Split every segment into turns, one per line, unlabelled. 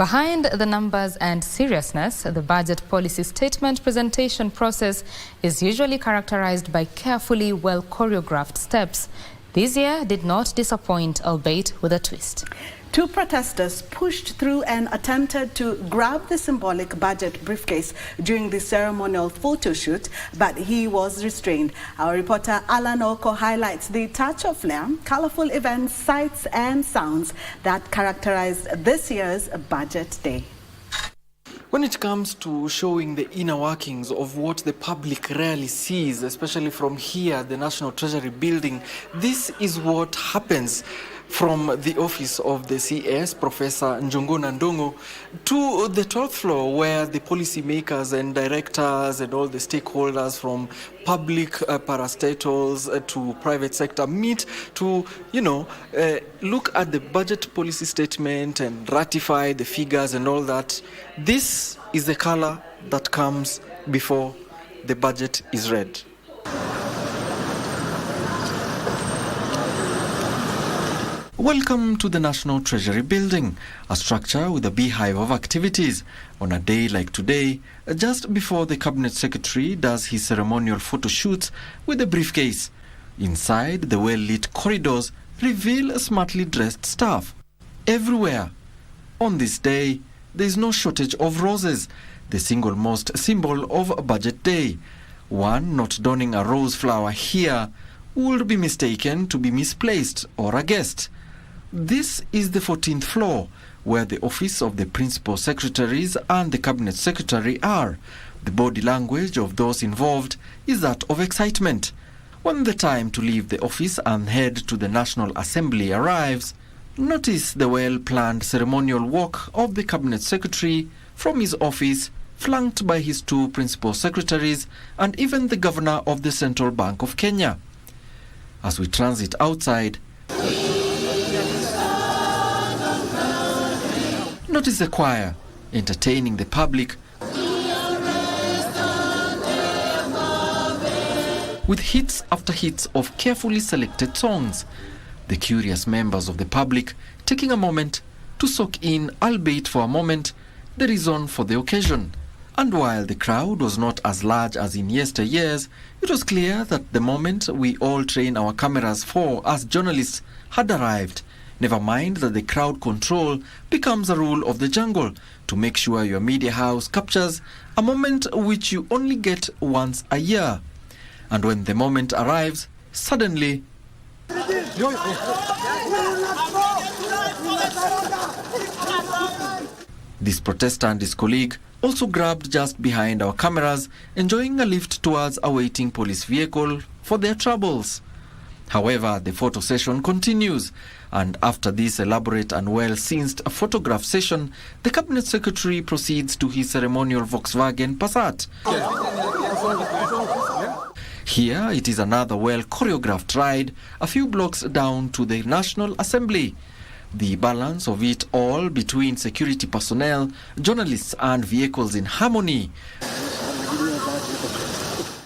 Behind the numbers and seriousness, the budget policy statement presentation process is usually characterized by carefully well choreographed steps. This year did not disappoint, albeit with a twist.
Two protesters pushed through and attempted to grab the symbolic budget briefcase during the ceremonial photo shoot, but he was restrained. Our reporter Allan Aoko highlights the touch of flair, colourful events, sights and sounds that characterized this year's budget day.
When it comes to showing the inner workings of what the public rarely sees, especially from here, the National Treasury building, this is what happens from the office of the CS, Professor Njunguna Ndungu, to the 12th floor where the policymakers and directors and all the stakeholders from public parastatals to private sector meet to, look at the budget policy statement and ratify the figures and all that. This is the color that comes before the budget is read. Welcome to the National Treasury building, a structure with a beehive of activities. On a day like today, just before the Cabinet Secretary does his ceremonial photo shoots with a briefcase. Inside, the well-lit corridors reveal smartly dressed staff. Everywhere. On this day, there is no shortage of roses, the single most symbol of Budget Day. One not donning a rose flower here would be mistaken to be misplaced or a guest. This is the 14th floor, where the office of the principal secretaries and the cabinet secretary are. The body language of those involved is that of excitement. When the time to leave the office and head to the National Assembly arrives, notice the well-planned ceremonial walk of the cabinet secretary from his office, flanked by his two principal secretaries and even the governor of the Central Bank of Kenya. As we transit outside, notice the choir entertaining the public with hits after hits of carefully selected songs. The curious members of the public taking a moment to soak in, albeit for a moment, the reason for the occasion. And while the crowd was not as large as in yesteryears, it was clear that the moment we all train our cameras for as journalists had arrived. Never mind that the crowd control becomes a rule of the jungle to make sure your media house captures a moment which you only get once a year. And when the moment arrives, suddenly this protester and his colleague also grabbed just behind our cameras, enjoying a lift towards a waiting police vehicle for their troubles. However, the photo session continues, and after this elaborate and well-synced photograph session, the Cabinet Secretary proceeds to his ceremonial Volkswagen Passat. Here, it is another well-choreographed ride, a few blocks down to the National Assembly. The balance of it all between security personnel, journalists and vehicles in harmony,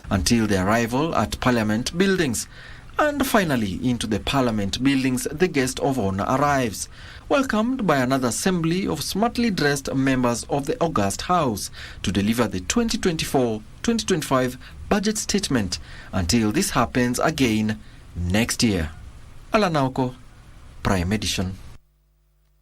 until the arrival at Parliament buildings. And finally, into the Parliament buildings, the guest of honor arrives, welcomed by another assembly of smartly dressed members of the August House to deliver the 2024-2025 budget statement, until this happens again next year. Allan Aoko, Prime Edition.